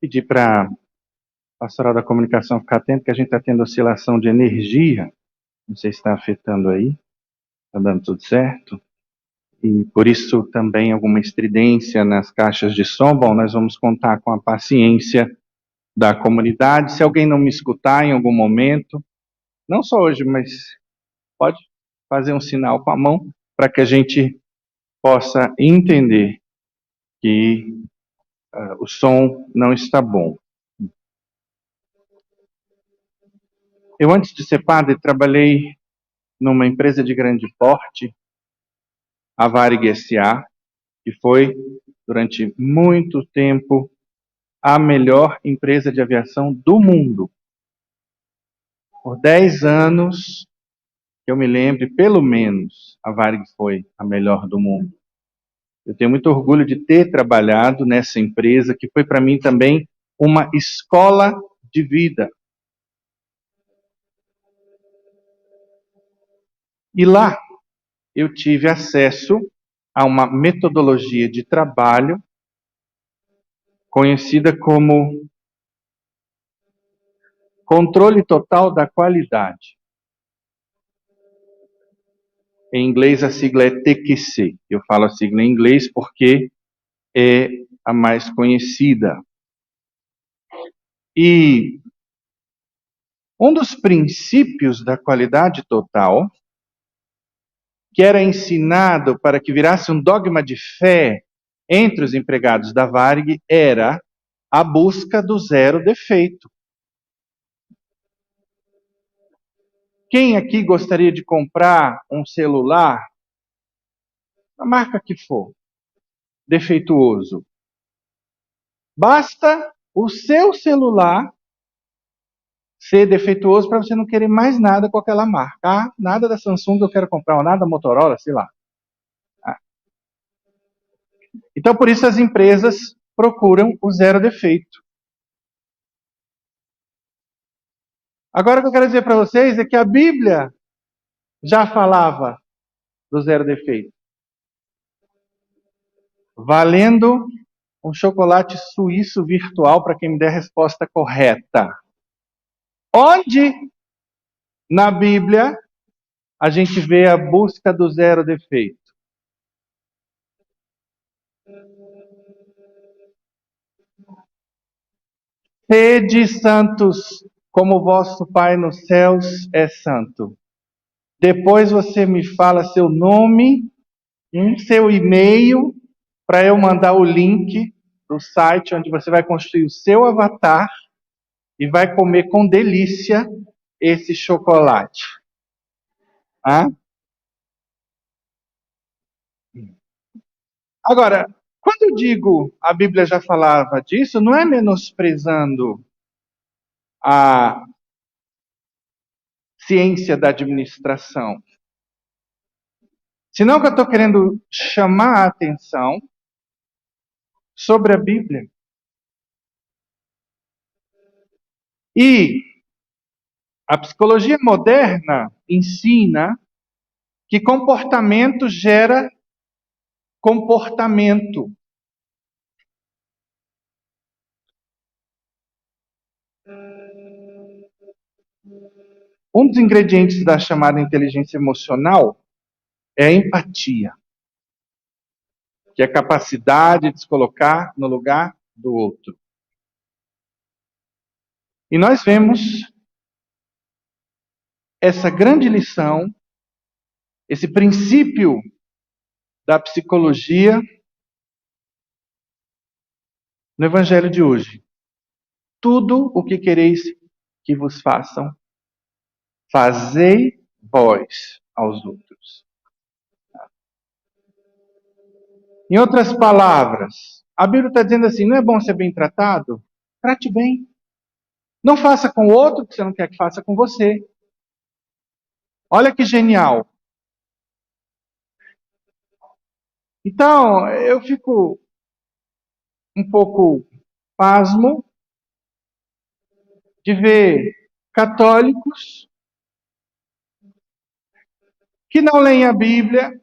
Pedir para a pastoral da comunicação ficar atento, que a gente está tendo oscilação de energia. Não sei se está afetando aí. Está dando tudo certo. E por isso também alguma estridência nas caixas de som. Bom, nós vamos contar com a paciência da comunidade. Se alguém não me escutar em algum momento, não só hoje, mas pode fazer um sinal com a mão para que a gente possa entender que o som não está bom. Eu, antes de ser padre, trabalhei numa empresa de grande porte, a Varig S.A., que foi, durante muito tempo, a melhor empresa de aviação do mundo. Por 10 anos, que eu me lembre, pelo menos, a Varig foi a melhor do mundo. Eu tenho muito orgulho de ter trabalhado nessa empresa, que foi para mim também uma escola de vida. E lá eu tive acesso a uma metodologia de trabalho conhecida como controle total da qualidade. Em inglês a sigla é TQC. Eu falo a sigla em inglês porque é a mais conhecida. E um dos princípios da qualidade total, que era ensinado para que virasse um dogma de fé entre os empregados da Varig, era a busca do zero defeito. Quem aqui gostaria de comprar um celular, a marca que for, defeituoso? Basta o seu celular ser defeituoso para você não querer mais nada com aquela marca. Ah, nada da Samsung eu quero comprar, ou nada da Motorola, sei lá. Ah. Então, por isso as empresas procuram o zero defeito. Agora, o que eu quero dizer para vocês é que a Bíblia já falava do zero defeito. Valendo um chocolate suíço virtual para quem me der a resposta correta. Onde na Bíblia a gente vê a busca do zero defeito? Sede santos, como vosso Pai nos céus é santo. Depois você me fala seu nome, seu e-mail, para eu mandar o link do site onde você vai construir o seu avatar e vai comer com delícia esse chocolate. Ah? Agora, quando eu digo a Bíblia já falava disso, não é menosprezando a ciência da administração. Senão que eu estou querendo chamar a atenção sobre a Bíblia. E a psicologia moderna ensina que comportamento gera comportamento. Um dos ingredientes da chamada inteligência emocional é a empatia, que é a capacidade de se colocar no lugar do outro. E nós vemos essa grande lição, esse princípio da psicologia no Evangelho de hoje. Tudo o que quereis que vos façam, fazei vós aos outros. Em outras palavras, a Bíblia está dizendo assim, não é bom ser bem tratado? Trate bem. Não faça com o outro o que você não quer que faça com você. Olha que genial. Então, eu fico um pouco pasmo de ver católicos que não leem a Bíblia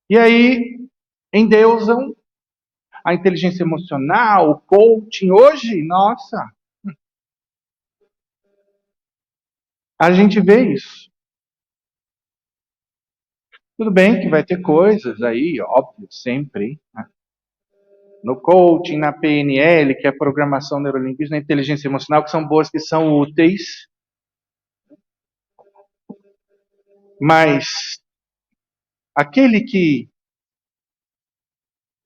e aí endeusam a inteligência emocional, o coaching. Hoje, nossa, a gente vê isso. Tudo bem que vai ter coisas aí, óbvio, sempre, né? No coaching, na PNL, que é a programação neurolinguística, na inteligência emocional, que são boas, que são úteis. Mas aquele que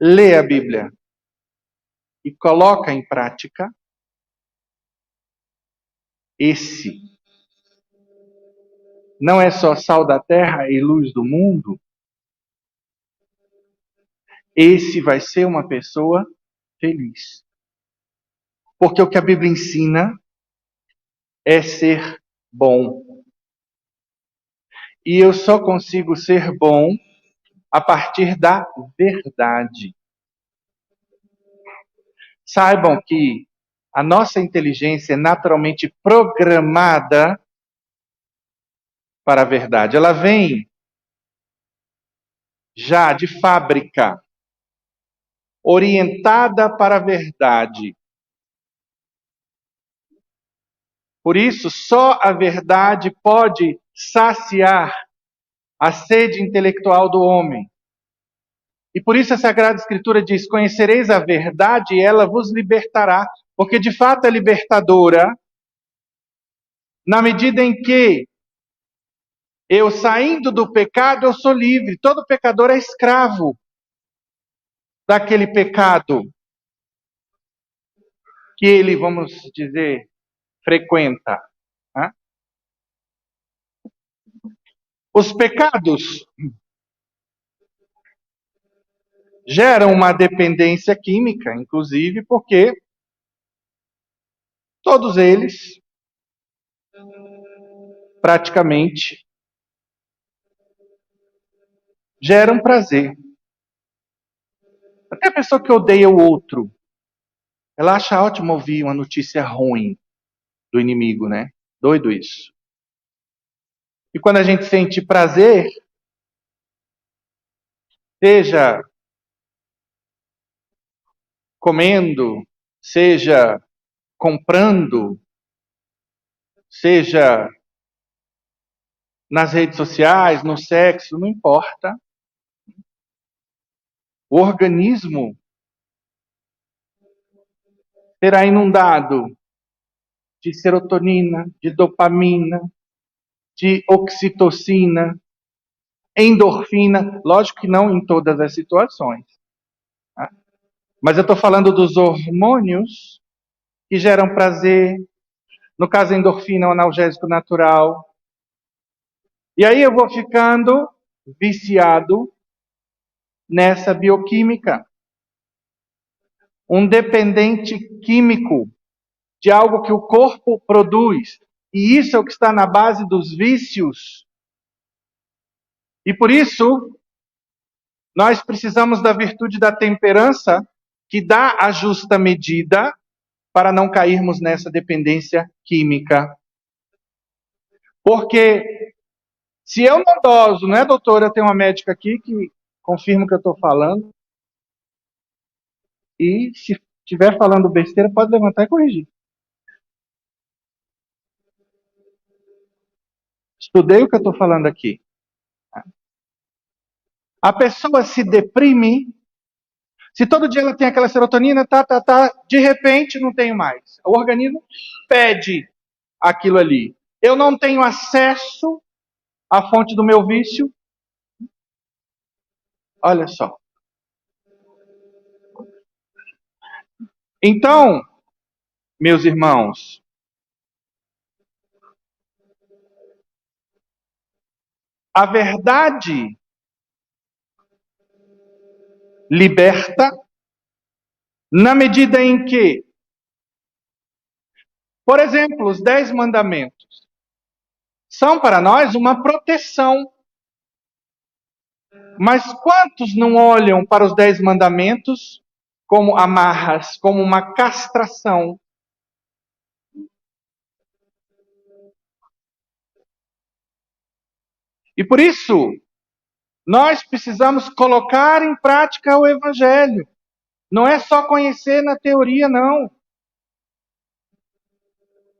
lê a Bíblia e coloca em prática, esse não é só sal da terra e luz do mundo, esse vai ser uma pessoa feliz. Porque o que a Bíblia ensina é ser bom. E eu só consigo ser bom a partir da verdade. Saibam que a nossa inteligência é naturalmente programada para a verdade. Ela vem já de fábrica, orientada para a verdade. Por isso, só a verdade pode saciar a sede intelectual do homem. E por isso a Sagrada Escritura diz: conhecereis a verdade e ela vos libertará. Porque de fato é libertadora, na medida em que eu saindo do pecado, eu sou livre. Todo pecador é escravo daquele pecado que ele, vamos dizer, frequenta. Né? Os pecados geram uma dependência química, inclusive, porque todos eles, praticamente, geram prazer. Até a pessoa que odeia o outro, ela acha ótimo ouvir uma notícia ruim do inimigo, né? Doido isso. E quando a gente sente prazer, seja comendo, seja comprando, seja nas redes sociais, no sexo, não importa. O organismo será inundado de serotonina, de dopamina, de oxitocina, endorfina. Lógico que não em todas as situações. Tá? Mas eu estou falando dos hormônios que geram prazer. No caso, a endorfina é um analgésico natural. E aí eu vou ficando viciado nessa bioquímica. Um dependente químico de algo que o corpo produz. E isso é o que está na base dos vícios. E por isso, nós precisamos da virtude da temperança, que dá a justa medida para não cairmos nessa dependência química. Porque se eu não doso, não é, doutora? Eu tenho uma médica aqui que confirma o que eu estou falando. E se estiver falando besteira, pode levantar e corrigir. Estudei o que eu estou falando aqui. A pessoa se deprime. Se todo dia ela tem aquela serotonina, de repente não tenho mais. O organismo pede aquilo ali. Eu não tenho acesso à fonte do meu vício. Olha só. Então, meus irmãos, a verdade liberta na medida em que, por exemplo, os 10 mandamentos são para nós uma proteção. Mas quantos não olham para os 10 mandamentos como amarras, como uma castração? E por isso, nós precisamos colocar em prática o Evangelho. Não é só conhecer na teoria, não.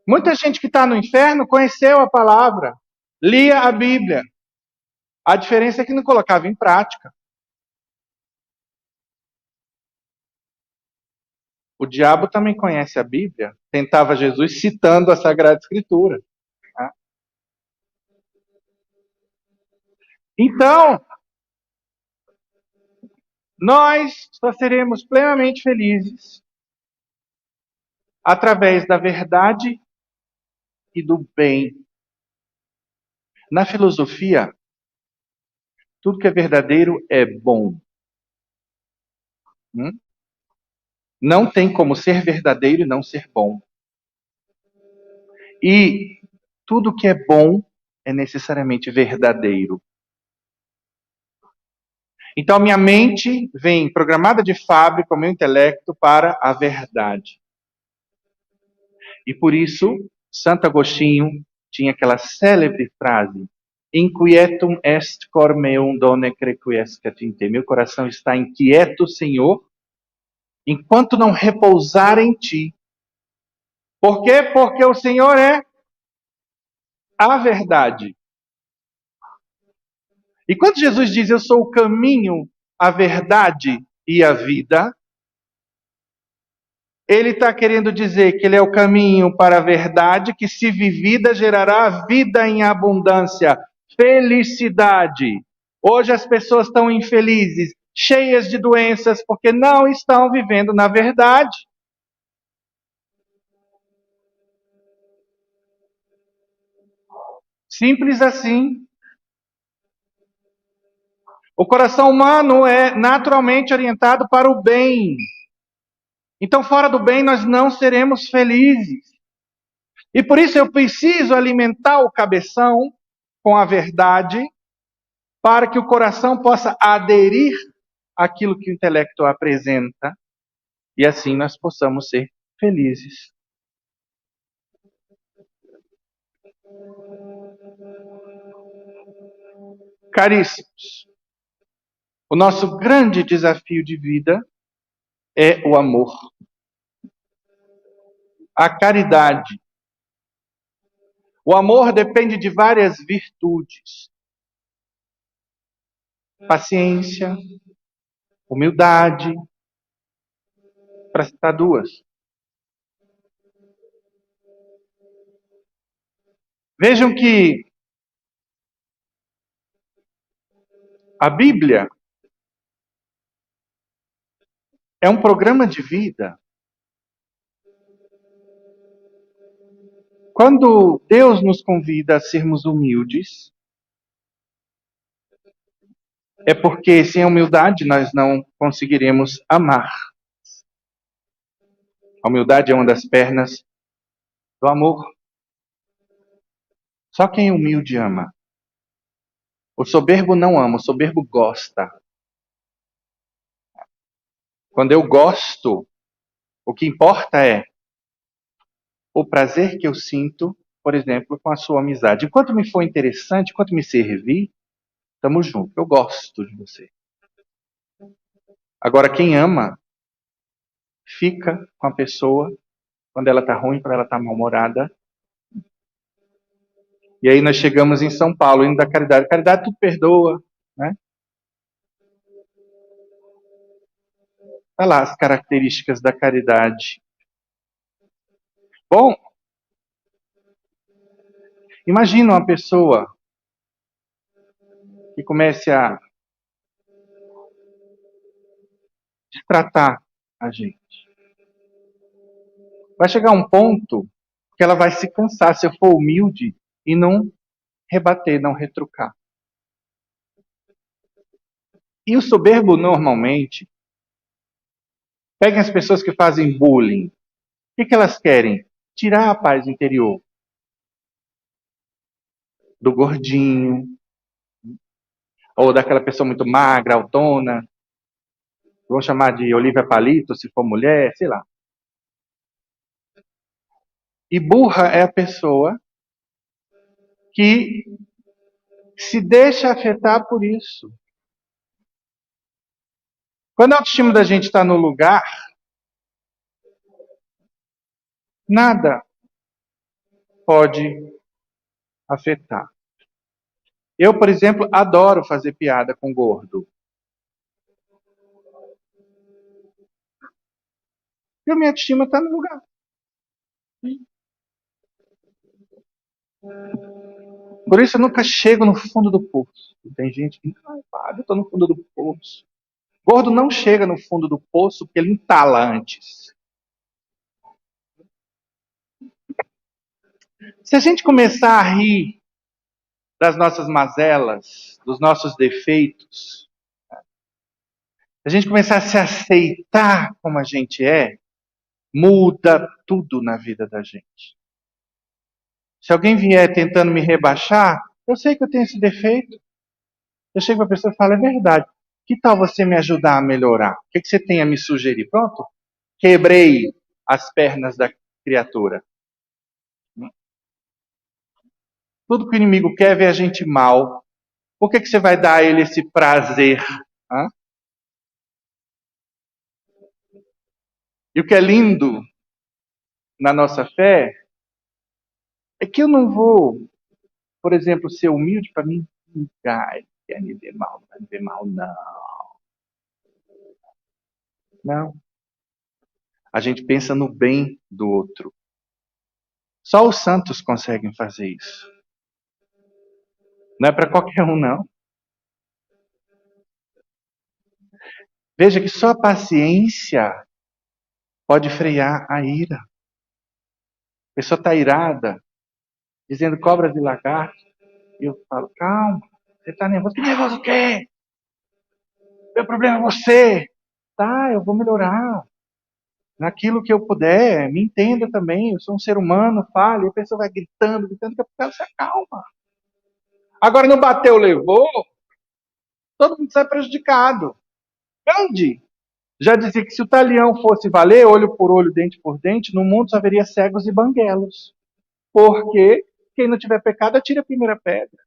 Muita gente que está no inferno conheceu a palavra, lia a Bíblia. A diferença é que não colocava em prática. O diabo também conhece a Bíblia, tentava Jesus citando a Sagrada Escritura. Tá? Então, nós só seremos plenamente felizes através da verdade e do bem. Na filosofia, tudo que é verdadeiro é bom. Não tem como ser verdadeiro e não ser bom. E tudo que é bom é necessariamente verdadeiro. Então, minha mente vem programada de fábrica, o meu intelecto, para a verdade. E por isso, Santo Agostinho tinha aquela célebre frase: Inquietum est cor meum done requiescat in te. Meu coração está inquieto, Senhor, enquanto não repousar em ti. Por quê? Porque o Senhor é a verdade. E quando Jesus diz, eu sou o caminho, a verdade e a vida, ele está querendo dizer que ele é o caminho para a verdade, que se vivida gerará vida em abundância, felicidade. Hoje as pessoas estão infelizes, cheias de doenças, porque não estão vivendo na verdade. Simples assim. O coração humano é naturalmente orientado para o bem. Então, fora do bem, nós não seremos felizes. E por isso eu preciso alimentar o cabeção com a verdade, para que o coração possa aderir àquilo que o intelecto apresenta, e assim nós possamos ser felizes. Caríssimos, o nosso grande desafio de vida é o amor, a caridade. O amor depende de várias virtudes: paciência, humildade, para citar duas. Vejam que a Bíblia é um programa de vida. Quando Deus nos convida a sermos humildes, é porque sem humildade nós não conseguiremos amar. A humildade é uma das pernas do amor. Só quem é humilde ama. O soberbo não ama, o soberbo gosta. Quando eu gosto, o que importa é o prazer que eu sinto, por exemplo, com a sua amizade. Enquanto me for interessante, enquanto me servir, estamos juntos. Eu gosto de você. Agora, quem ama, fica com a pessoa quando ela está ruim, quando ela está mal-humorada. E aí nós chegamos em São Paulo, indo da caridade. Caridade tudo perdoa, né? Olha lá as características da caridade. Bom, imagina uma pessoa que comece a destratar a gente. Vai chegar um ponto que ela vai se cansar se eu for humilde e não rebater, não retrucar. E o soberbo, normalmente, pega as pessoas que fazem bullying. O que elas querem? Tirar a paz interior do gordinho, ou daquela pessoa muito magra, autona. Vou chamar de Olivia Palito, se for mulher, sei lá. E burra é a pessoa que se deixa afetar por isso. Quando a autoestima da gente está no lugar, nada pode afetar. Eu, por exemplo, adoro fazer piada com gordo. E a minha autoestima está no lugar. Por isso eu nunca chego no fundo do poço. Tem gente que, padre, eu estou no fundo do poço. Gordo não chega no fundo do poço porque ele entala antes. Se a gente começar a rir das nossas mazelas, dos nossos defeitos, se a gente começar a se aceitar como a gente é, muda tudo na vida da gente. Se alguém vier tentando me rebaixar, eu sei que eu tenho esse defeito. Eu chego para a pessoa e falo, é verdade. Que tal você me ajudar a melhorar? O que você tem a me sugerir? Pronto. Quebrei as pernas da criatura. Tudo que o inimigo quer é ver a gente mal. Por que você vai dar a ele esse prazer? Hã? E o que é lindo na nossa fé é que eu não vou, por exemplo, ser humilde para mim. Ai, quer me ver mal, não vai me ver mal, não. Não. A gente pensa no bem do outro. Só os santos conseguem fazer isso. Não é para qualquer um, não. Veja que só a paciência pode frear a ira. A pessoa está irada, dizendo cobras e lagartos. E eu falo, calma, você está nervoso. Que nervoso o quê? Meu problema é você. Tá, eu vou melhorar. Naquilo que eu puder, me entenda também. Eu sou um ser humano, fale. A pessoa vai gritando, daqui a pouco ela se acalma. Agora não bateu, levou, todo mundo sai prejudicado. Gandhi já dizia que se o talião fosse valer, olho por olho, dente por dente, no mundo só haveria cegos e banguelos. Porque quem não tiver pecado, atire a primeira pedra.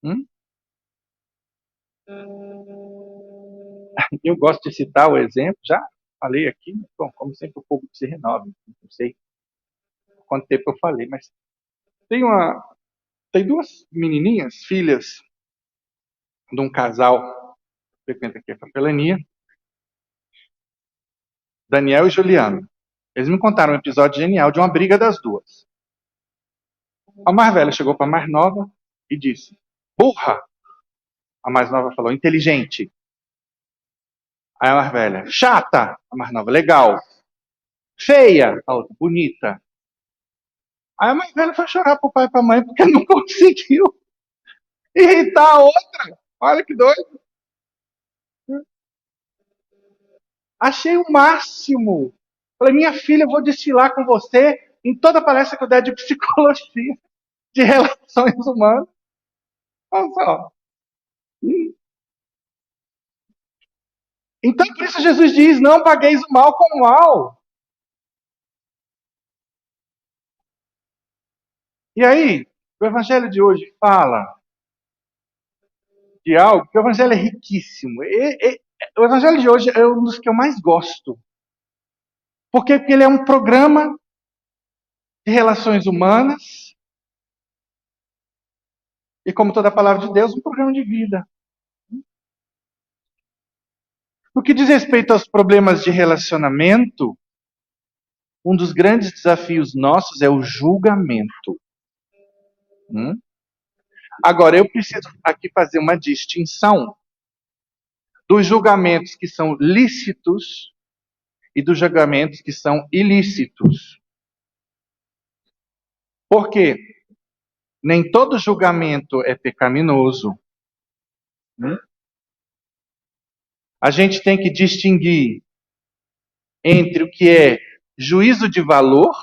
Hum? Eu gosto de citar o exemplo, já falei aqui, bom, como sempre o povo se renova, não sei quanto tempo eu falei, mas tem, tem duas menininhas, filhas de um casal que frequenta aqui a capelania, Daniel e Juliano. Eles me contaram um episódio genial de uma briga das duas. A mais velha chegou para a mais nova e disse, burra! A mais nova falou, inteligente. Aí a mais velha, chata! A mais nova, legal. Feia! A outra, bonita. Aí a mais velha foi chorar pro pai e pra mãe porque não conseguiu irritar a outra. Olha que doido. Achei o máximo. Falei, minha filha, eu vou desfilar com você em toda a palestra que eu der de psicologia, de relações humanas. Olha só. Então, por isso Jesus diz, não pagueis o mal com o mal. E aí, o evangelho de hoje fala de algo que o evangelho é riquíssimo. O evangelho de hoje é um dos que eu mais gosto. Por quê? Porque ele é um programa de relações humanas e, como toda a palavra de Deus, um programa de vida. No que diz respeito aos problemas de relacionamento, um dos grandes desafios nossos é o julgamento. Agora, eu preciso aqui fazer uma distinção dos julgamentos que são lícitos e dos julgamentos que são ilícitos. Por quê? Nem todo julgamento é pecaminoso. A gente tem que distinguir entre o que é juízo de valor,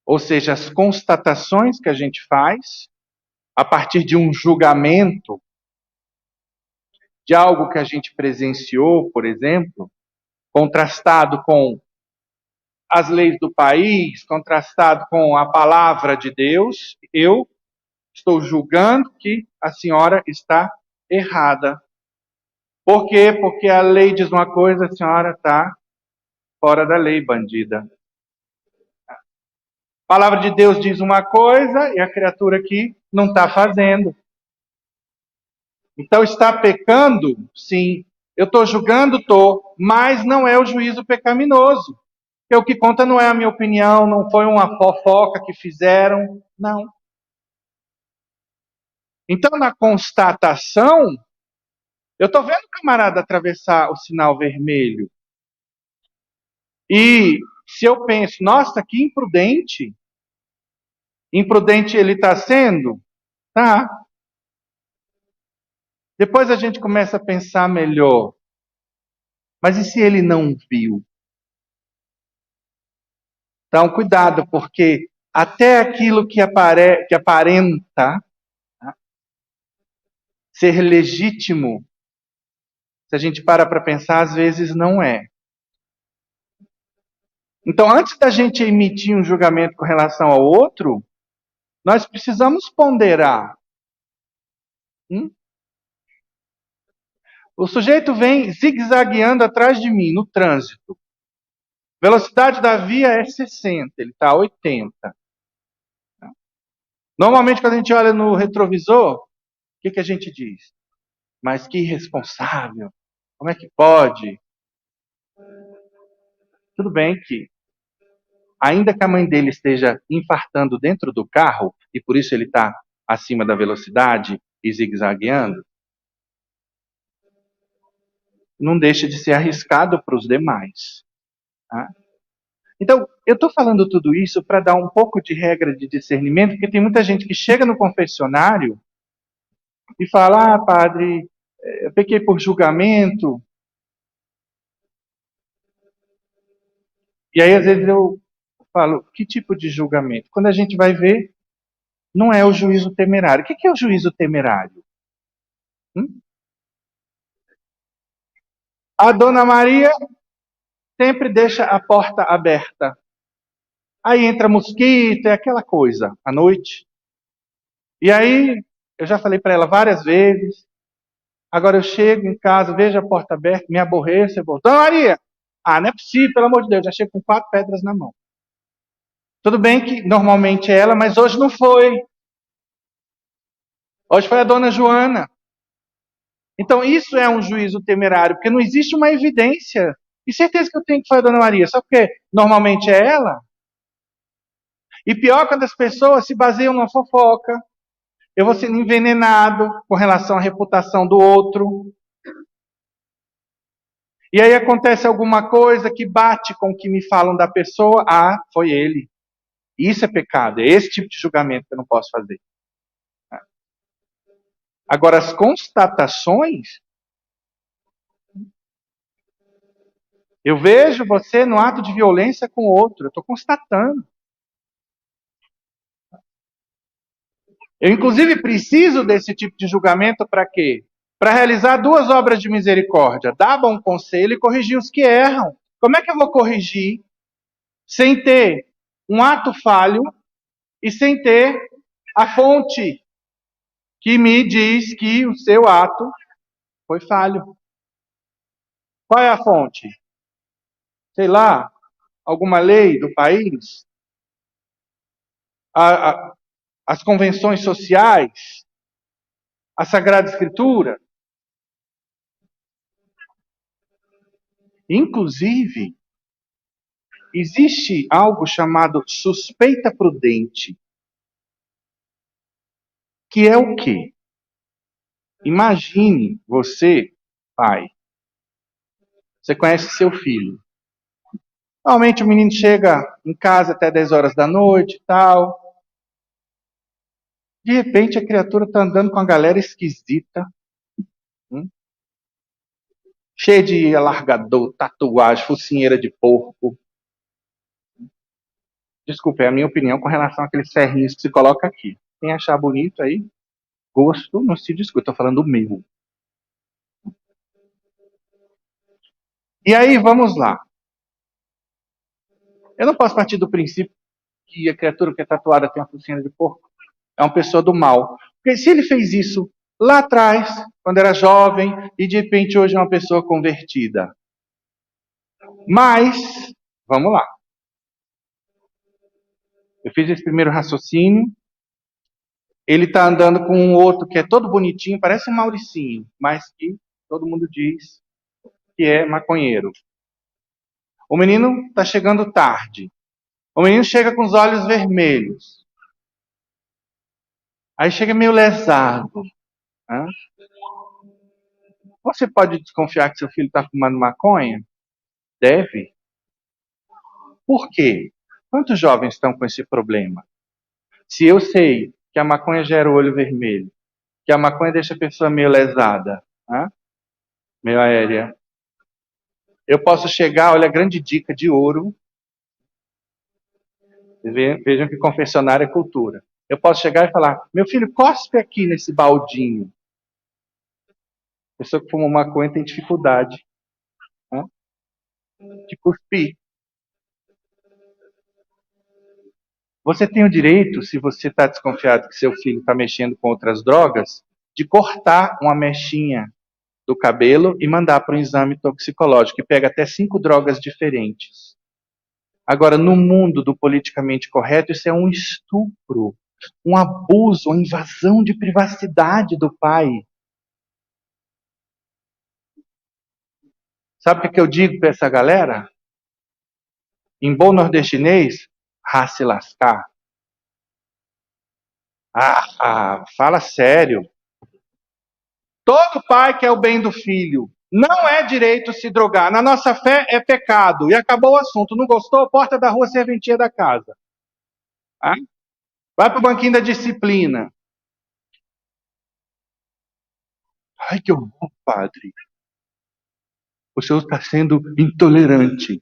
ou seja, as constatações que a gente faz a partir de um julgamento de algo que a gente presenciou, por exemplo, contrastado com as leis do país, contrastado com a palavra de Deus, eu estou julgando que a senhora está errada. Por quê? Porque a lei diz uma coisa, a senhora está fora da lei, bandida. A palavra de Deus diz uma coisa e a criatura aqui não está fazendo. Então está pecando? Sim. Eu estou julgando? Estou. Mas não é o juízo pecaminoso. Porque o que conta não é a minha opinião, não foi uma fofoca que fizeram. Não. Então, na constatação, eu estou vendo o camarada atravessar o sinal vermelho. E se eu penso, nossa, que imprudente. Imprudente ele está sendo? Tá. Depois a gente começa a pensar melhor. Mas e se ele não viu? Então, cuidado, porque até aquilo que aparenta ser legítimo, se a gente para pensar, às vezes não é. Então, antes da gente emitir um julgamento com relação ao outro, nós precisamos ponderar. O sujeito vem zigue-zagueando atrás de mim no trânsito. Velocidade da via é 60, ele está a 80. Normalmente, quando a gente olha no retrovisor, o que a gente diz? Mas que irresponsável! Como é que pode? Tudo bem que, ainda que a mãe dele esteja infartando dentro do carro, e por isso ele está acima da velocidade e zigue-zagueando, não deixa de ser arriscado para os demais. Tá? Então, eu estou falando tudo isso para dar um pouco de regra de discernimento, porque tem muita gente que chega no confessionário e fala, padre, eu pequei por julgamento. E aí, às vezes, eu falo, que tipo de julgamento? Quando a gente vai ver, não é o juízo temerário. O que é o juízo temerário? A Dona Maria sempre deixa a porta aberta. Aí entra mosquito, é aquela coisa, à noite. E aí, eu já falei para ela várias vezes, agora eu chego em casa, vejo a porta aberta, me aborreço, eu vou, Dona Maria! Ah, não é possível, pelo amor de Deus, já chego com 4 pedras na mão. Tudo bem que normalmente é ela, mas hoje não foi. Hoje foi a Dona Joana. Então, isso é um juízo temerário, porque não existe uma evidência. E certeza que eu tenho que foi a Dona Maria, só porque normalmente é ela. E pior quando as pessoas se baseiam na fofoca. Eu vou sendo envenenado com relação à reputação do outro. E aí acontece alguma coisa que bate com o que me falam da pessoa. Ah, foi ele. Isso é pecado. É esse tipo de julgamento que eu não posso fazer. Agora, as constatações. Eu vejo você no ato de violência com o outro. Eu estou constatando. Eu, inclusive, preciso desse tipo de julgamento para quê? Para realizar 2 obras de misericórdia. Dar bom conselho e corrigir os que erram. Como é que eu vou corrigir sem ter um ato falho e sem ter a fonte que me diz que o seu ato foi falho? Qual é a fonte? Sei lá, alguma lei do país? A, a, as convenções sociais? A Sagrada Escritura? Inclusive, existe algo chamado suspeita prudente, que é o quê? Imagine você, pai, você conhece seu filho. Normalmente o menino chega em casa até 10 horas da noite e tal. De repente a criatura está andando com uma galera esquisita, hum? Cheia de alargador, tatuagem, focinheira de porco. Desculpa, é a minha opinião com relação àqueles ferrinhos que se coloca aqui. Quem achar bonito aí, gosto, não se discute, estou falando o meu. E aí, vamos lá. Eu não posso partir do princípio que a criatura que é tatuada tem uma focinheira de porco. É uma pessoa do mal. Porque se ele fez isso lá atrás, quando era jovem, e de repente hoje é uma pessoa convertida. Mas, vamos lá. Eu fiz esse primeiro raciocínio. Ele está andando com um outro que é todo bonitinho, parece um Mauricinho, mas que todo mundo diz que é maconheiro. O menino está chegando tarde. O menino chega com os olhos vermelhos. Aí chega meio lesado. Né? Você pode desconfiar que seu filho está fumando maconha? Deve. Por quê? Quantos jovens estão com esse problema? Se eu sei que a maconha gera o olho vermelho, que a maconha deixa a pessoa meio lesada, né? Meio aérea, eu posso chegar, olha a grande dica de ouro. Vejam que confessionário é cultura. Eu posso chegar e falar, meu filho, cospe aqui nesse baldinho. A pessoa que fuma maconha tem dificuldade, né, de cuspir. Você tem o direito, se você está desconfiado que seu filho está mexendo com outras drogas, de cortar uma mechinha do cabelo e mandar para um exame toxicológico, que pega até 5 drogas diferentes. Agora, no mundo do politicamente correto, isso é um estupro, um abuso, uma invasão de privacidade do pai. Sabe o que eu digo para essa galera? Em bom nordestinês, se lascar. Fala sério. Todo pai quer o bem do filho. Não é direito se drogar. Na nossa fé é pecado. E acabou o assunto. Não gostou? Porta da rua, serventia da casa. Ah? Vai para o banquinho da disciplina. Ai, que horror, padre. O senhor está sendo intolerante.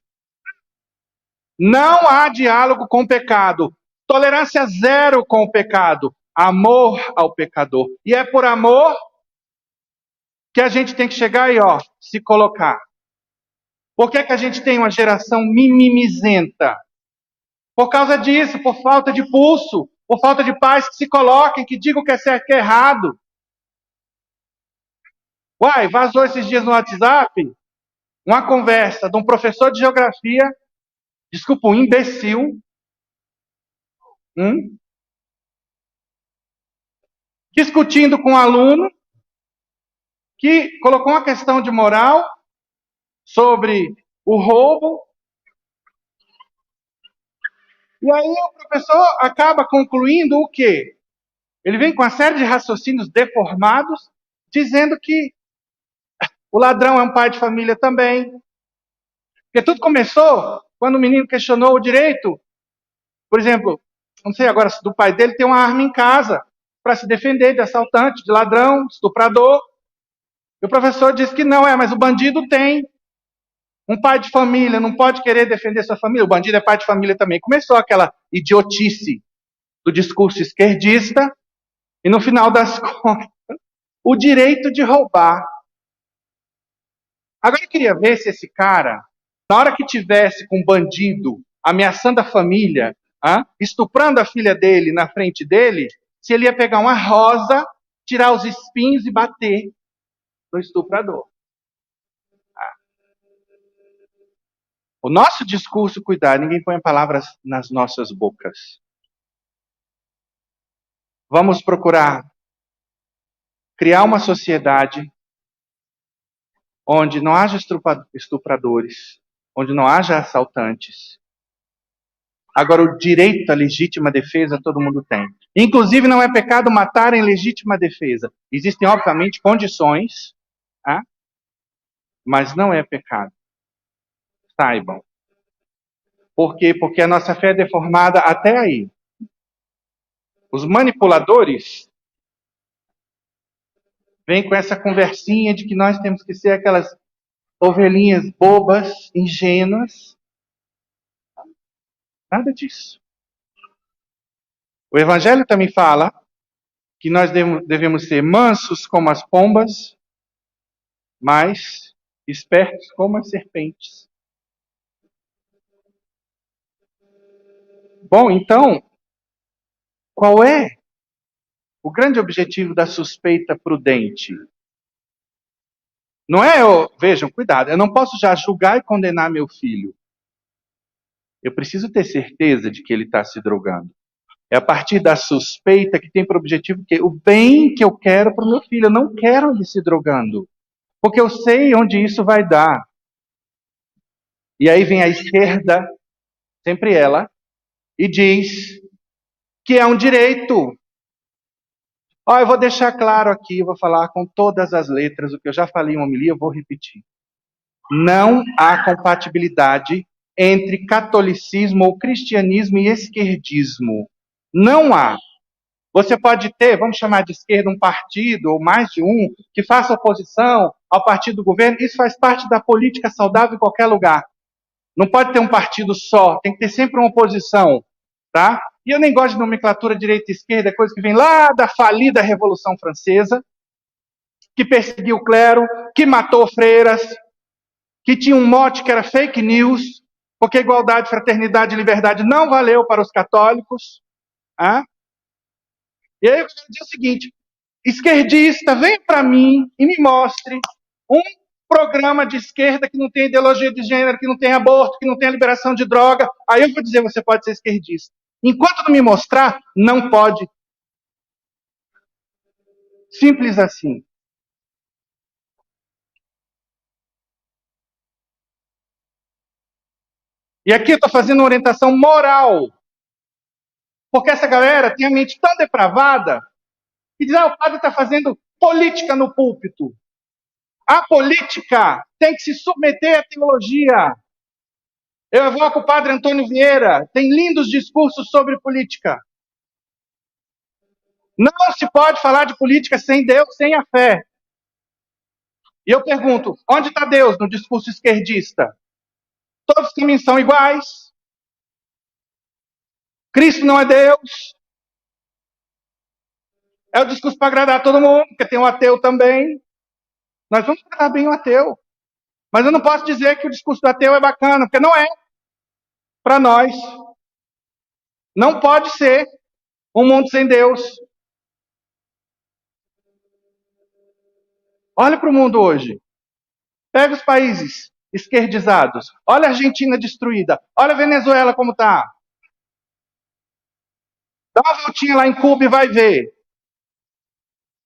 Não há diálogo com o pecado. Tolerância zero com o pecado. Amor ao pecador. E é por amor que a gente tem que chegar e, se colocar. Por que a gente tem uma geração mimimizenta? Por causa disso, por falta de pulso, por falta de pais que se coloquem, que digam o que é certo e que é errado. Uai, vazou esses dias no WhatsApp uma conversa de um professor de geografia, desculpa, um imbecil, discutindo com um aluno que colocou uma questão de moral sobre o roubo. E aí o professor acaba concluindo o quê? Ele vem com uma série de raciocínios deformados, dizendo que o ladrão é um pai de família também. Porque tudo começou quando o menino questionou o direito, por exemplo, não sei agora se do pai dele ter uma arma em casa para se defender de assaltante, de ladrão, de estuprador. E o professor disse que não, mas o bandido tem. Um pai de família não pode querer defender sua família, o bandido é pai de família também. Começou aquela idiotice do discurso esquerdista, e no final das contas, o direito de roubar. Agora eu queria ver se esse cara, na hora que tivesse com um bandido ameaçando a família, estuprando a filha dele na frente dele, se ele ia pegar uma rosa, tirar os espinhos e bater no estuprador. O nosso discurso, cuidado, ninguém põe palavras nas nossas bocas. Vamos procurar criar uma sociedade onde não haja estupradores, onde não haja assaltantes. Agora, o direito à legítima defesa todo mundo tem. Inclusive, não é pecado matar em legítima defesa. Existem, obviamente, condições, mas não é pecado. Saibam. Por quê? Porque a nossa fé é deformada até aí. Os manipuladores vêm com essa conversinha de que nós temos que ser aquelas ovelhinhas bobas, ingênuas. Nada disso. O Evangelho também fala que nós devemos ser mansos como as pombas, mas espertos como as serpentes. Bom, então, qual é O grande objetivo da suspeita prudente não é, vejam, cuidado, eu não posso já julgar e condenar meu filho. Eu preciso ter certeza de que ele está se drogando. É a partir da suspeita que tem por objetivo o bem que eu quero para o meu filho. Eu não quero ele se drogando, porque eu sei onde isso vai dar. E aí vem a esquerda, sempre ela, e diz que é um direito. Eu vou deixar claro aqui, eu vou falar com todas as letras, o que eu já falei em homilia, eu vou repetir. Não há compatibilidade entre catolicismo ou cristianismo e esquerdismo. Não há. Você pode ter, vamos chamar de esquerda, um partido, ou mais de um, que faça oposição ao partido do governo. Isso faz parte da política saudável em qualquer lugar. Não pode ter um partido só, tem que ter sempre uma oposição. Tá? E eu nem gosto de nomenclatura direita e esquerda, é coisa que vem lá da falida Revolução Francesa, que perseguiu o clero, que matou freiras, que tinha um mote que era fake news, porque igualdade, fraternidade e liberdade não valeu para os católicos. E aí eu quero dizer o seguinte, esquerdista, venha para mim e me mostre um programa de esquerda que não tem ideologia de gênero, que não tem aborto, que não tem liberação de droga. Aí eu vou dizer, você pode ser esquerdista. Enquanto não me mostrar, não pode. Simples assim. E aqui eu estou fazendo uma orientação moral. Porque essa galera tem a mente tão depravada que diz, o padre está fazendo política no púlpito. A política tem que se submeter à teologia. Eu evoco o padre Antônio Vieira, tem lindos discursos sobre política. Não se pode falar de política sem Deus, sem a fé. E eu pergunto, onde está Deus no discurso esquerdista? Todos os caminhos são iguais. Cristo não é Deus. É o discurso para agradar todo mundo, porque tem um ateu também. Nós vamos tratar bem o ateu. Mas eu não posso dizer que o discurso do ateu é bacana, porque não é. Para nós. Não pode ser um mundo sem Deus. Olha para o mundo hoje. Pega os países esquerdizados. Olha a Argentina destruída. Olha a Venezuela como está. Dá uma voltinha lá em Cuba e vai ver.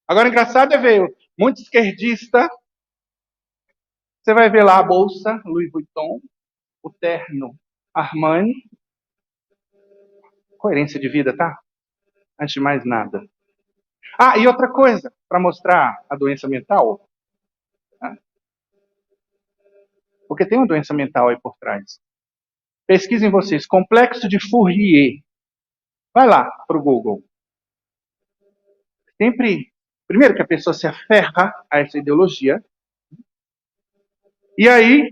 Agora, engraçado é ver muito esquerdista. Você vai ver lá a bolsa Louis Vuitton, o terno Armani. Coerência de vida, tá? Antes de mais nada. E outra coisa, para mostrar a doença mental. Tá? Porque tem uma doença mental aí por trás. Pesquisem vocês, complexo de Fourier. Vai lá para o Google. Sempre, primeiro que a pessoa se aferra a essa ideologia, e aí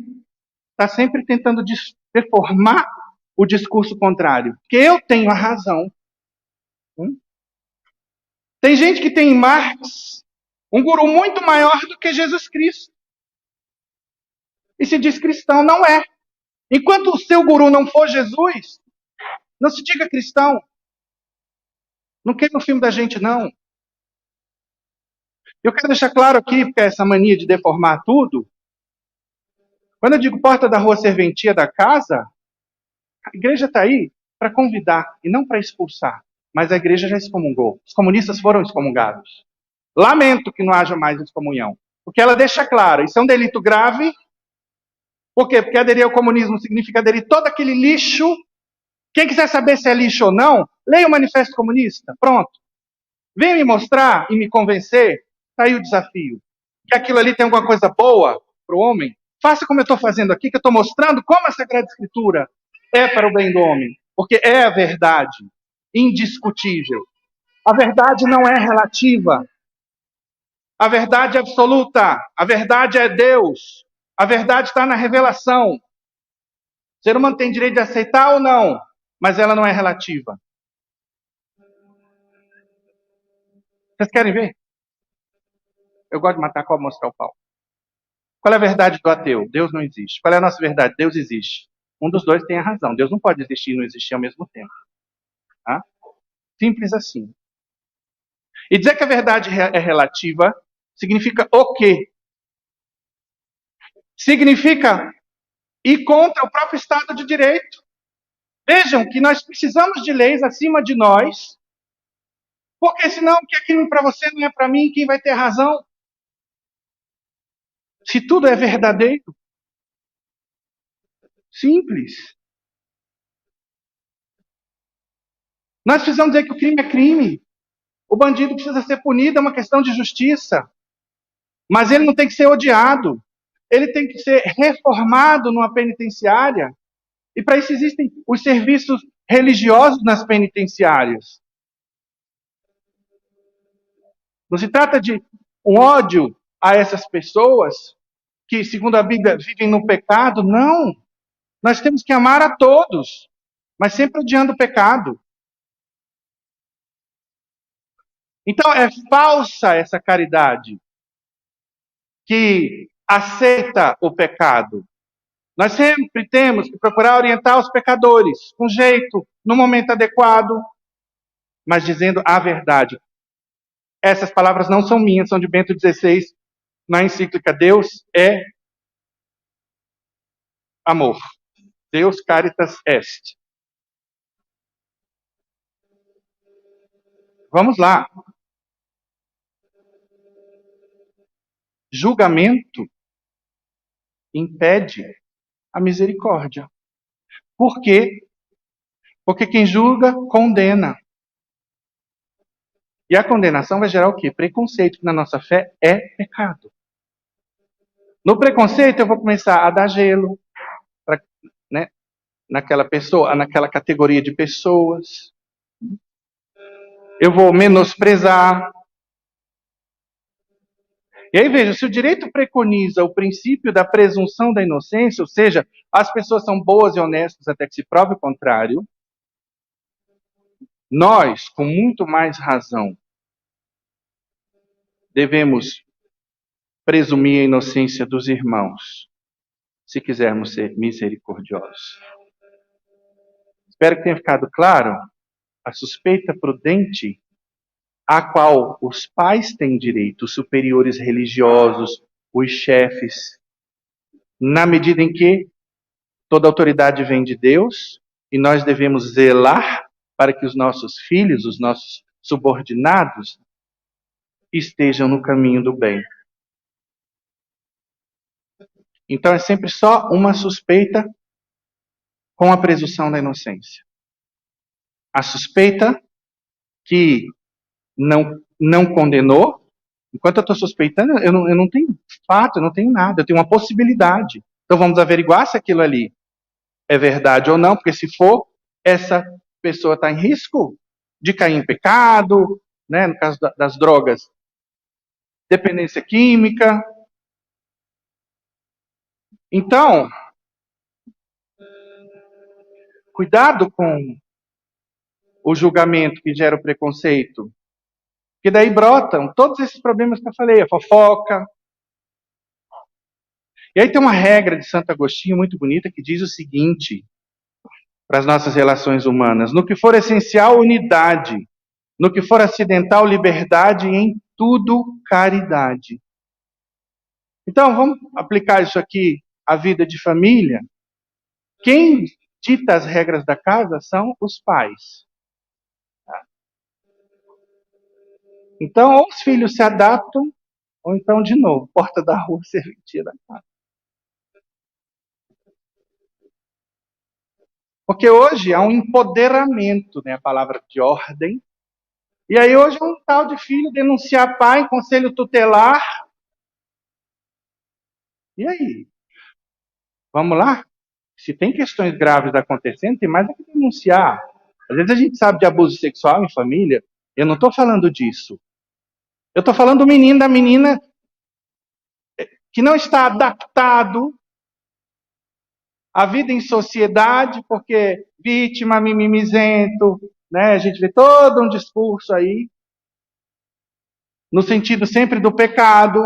está sempre tentando deformar o discurso contrário. Que eu tenho a razão. Tem gente que tem em Marx um guru muito maior do que Jesus Cristo. E se diz cristão, não é. Enquanto o seu guru não for Jesus, não se diga cristão. Não queira no filme da gente, não. Eu quero deixar claro aqui, porque essa mania de deformar tudo, quando eu digo porta da rua, serventia da casa, a igreja está aí para convidar e não para expulsar. Mas a igreja já excomungou. Os comunistas foram excomungados. Lamento que não haja mais excomunhão. Porque ela deixa claro, isso é um delito grave. Por quê? Porque aderir ao comunismo significa aderir todo aquele lixo. Quem quiser saber se é lixo ou não, leia o Manifesto Comunista. Pronto. Venha me mostrar e me convencer. Está aí o desafio. Que aquilo ali tem alguma coisa boa para o homem. Faça como eu estou fazendo aqui, que eu estou mostrando como a Sagrada Escritura é para o bem do homem. Porque é a verdade. Indiscutível. A verdade não é relativa. A verdade é absoluta. A verdade é Deus. A verdade está na revelação. O ser humano tem direito de aceitar ou não, mas ela não é relativa. Vocês querem ver? Eu gosto de matar cobra e mostrar o pau. Qual é a verdade do ateu? Deus não existe. Qual é a nossa verdade? Deus existe. Um dos dois tem a razão. Deus não pode existir e não existir ao mesmo tempo. Tá? Simples assim. E dizer que a verdade é relativa significa o quê? Significa ir contra o próprio Estado de Direito. Vejam que nós precisamos de leis acima de nós, porque senão o que é crime para você não é para mim, quem vai ter razão? Se tudo é verdadeiro. Simples. Nós precisamos dizer que o crime é crime. O bandido precisa ser punido, é uma questão de justiça. Mas ele não tem que ser odiado. Ele tem que ser reformado numa penitenciária. E para isso existem os serviços religiosos nas penitenciárias. Não se trata de um ódio a essas pessoas que, segundo a Bíblia, vivem no pecado. Não. Nós temos que amar a todos, mas sempre odiando o pecado. Então é falsa essa caridade que aceita o pecado. Nós sempre temos que procurar orientar os pecadores, com jeito, no momento adequado, mas dizendo a verdade. Essas palavras não são minhas, são de Bento XVI, na encíclica Deus é amor. Deus caritas est. Vamos lá. Julgamento impede a misericórdia. Por quê? Porque quem julga, condena. E a condenação vai gerar o quê? Preconceito, que na nossa fé é pecado. No preconceito, eu vou começar a dar gelo pra, né, naquela pessoa, naquela categoria de pessoas. Eu vou menosprezar. E aí, veja, se o direito preconiza o princípio da presunção da inocência, ou seja, as pessoas são boas e honestas até que se prove o contrário, nós, com muito mais razão, devemos presumir a inocência dos irmãos, se quisermos ser misericordiosos. Espero que tenha ficado claro a suspeita prudente a qual os pais têm direito, os superiores religiosos, os chefes, na medida em que toda autoridade vem de Deus e nós devemos zelar para que os nossos filhos, os nossos subordinados, estejam no caminho do bem. Então é sempre só uma suspeita com a presunção da inocência. A suspeita que não condenou, enquanto eu estou suspeitando, eu não tenho fato, eu não tenho nada, eu tenho uma possibilidade. Então vamos averiguar se aquilo ali é verdade ou não, porque se for, essa pessoa está em risco de cair em pecado, né, no caso das drogas, dependência química. Então, cuidado com o julgamento que gera o preconceito, porque daí brotam todos esses problemas que eu falei, a fofoca. E aí tem uma regra de Santo Agostinho muito bonita que diz o seguinte, para as nossas relações humanas: no que for essencial, unidade; no que for acidental, liberdade; e em tudo, caridade. Então, vamos aplicar isso aqui à vida de família. Quem dita as regras da casa são os pais. Então, ou os filhos se adaptam, ou então, de novo, porta da rua, serventia da casa. Porque hoje há um empoderamento, né, a palavra de ordem. E aí hoje é um tal de filho denunciar pai em conselho tutelar. E aí? Vamos lá? Se tem questões graves acontecendo, tem mais é que denunciar. Às vezes a gente sabe de abuso sexual em família. Eu não estou falando disso. Eu estou falando do menino, da menina que não está adaptado à vida em sociedade, porque vítima, mimimizento, né? A gente vê todo um discurso aí, no sentido sempre do pecado.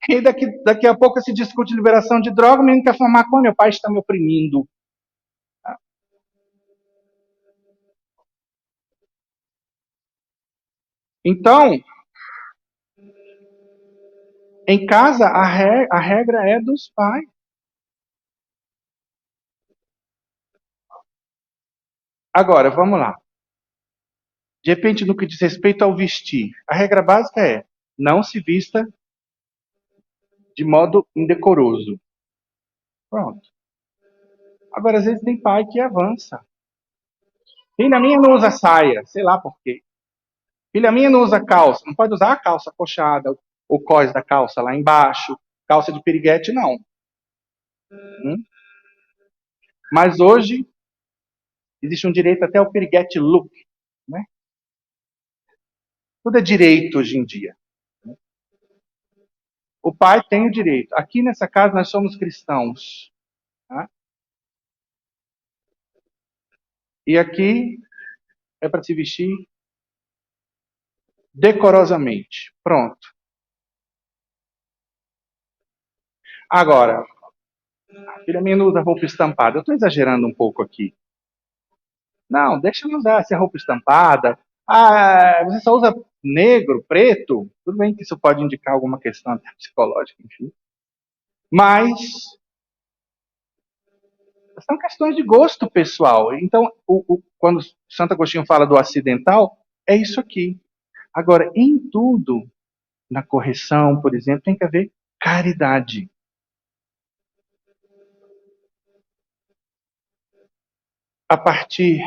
E daqui a pouco se discute liberação de droga, o menino quer fumar maconha, meu pai está me oprimindo. Então, em casa, a regra é dos pais. Agora, vamos lá. De repente, no que diz respeito ao vestir, a regra básica é: não se vista de modo indecoroso. Pronto. Agora, às vezes tem pai que avança. Filha minha não usa saia, sei lá por quê. Filha minha não usa calça, não pode usar a calça acolchada, o cós da calça lá embaixo, calça de piriguete, não. Hum? Mas hoje existe um direito até ao piriguete look, né? Tudo é direito hoje em dia. O pai tem o direito. Aqui nessa casa nós somos cristãos. Tá? E aqui é para se vestir decorosamente. Pronto. Agora, a filha minha não usa roupa estampada. Eu estou exagerando um pouco aqui. Não, deixa ela usar essa roupa estampada. Ah, você só usa negro, preto. Tudo bem que isso pode indicar alguma questão até psicológica, enfim. Mas são questões de gosto pessoal. Então, quando Santo Agostinho fala do acidental, é isso aqui. Agora, em tudo, na correção, por exemplo, tem que haver caridade. A partir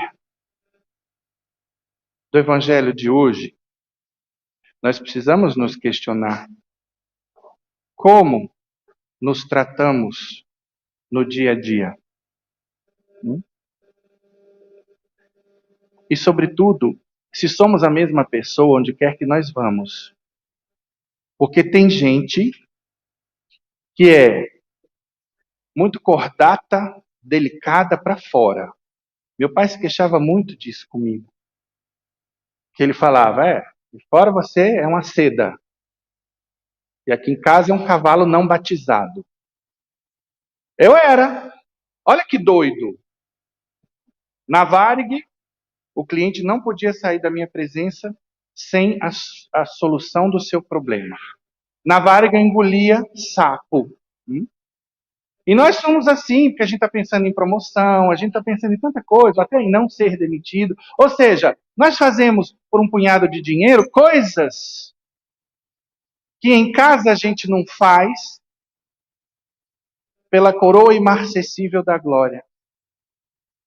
do evangelho de hoje, nós precisamos nos questionar como nos tratamos no dia a dia. E, sobretudo, se somos a mesma pessoa onde quer que nós vamos. Porque tem gente que é muito cordata, delicada para fora. Meu pai se queixava muito disso comigo. Que ele falava, de fora você é uma seda. E aqui em casa é um cavalo não batizado. Eu era. Olha que doido. Na Varig, o cliente não podia sair da minha presença sem a solução do seu problema. Na Varig eu engolia sapo. E nós somos assim, porque a gente está pensando em promoção, a gente está pensando em tanta coisa, até em não ser demitido. Ou seja, nós fazemos por um punhado de dinheiro coisas que em casa a gente não faz pela coroa imarcessível da glória.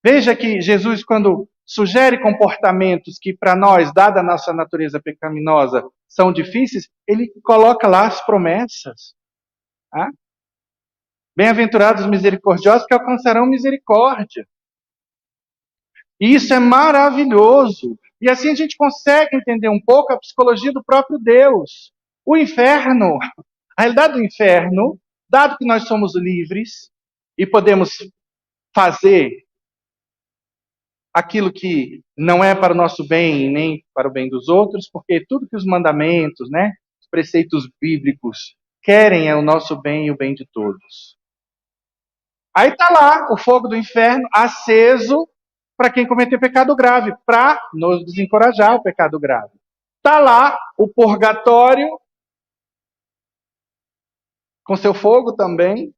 Veja que Jesus, quando sugere comportamentos que para nós, dada a nossa natureza pecaminosa, são difíceis, ele coloca lá as promessas. Tá? Bem-aventurados os misericordiosos que alcançarão misericórdia. E isso é maravilhoso. E assim a gente consegue entender um pouco a psicologia do próprio Deus. O inferno, a realidade do inferno, dado que nós somos livres e podemos fazer aquilo que não é para o nosso bem nem para o bem dos outros, porque tudo que os mandamentos, né, os preceitos bíblicos querem é o nosso bem e o bem de todos. Aí está lá o fogo do inferno aceso para quem cometeu pecado grave, para nos desencorajar o pecado grave. Está lá o purgatório com seu fogo também.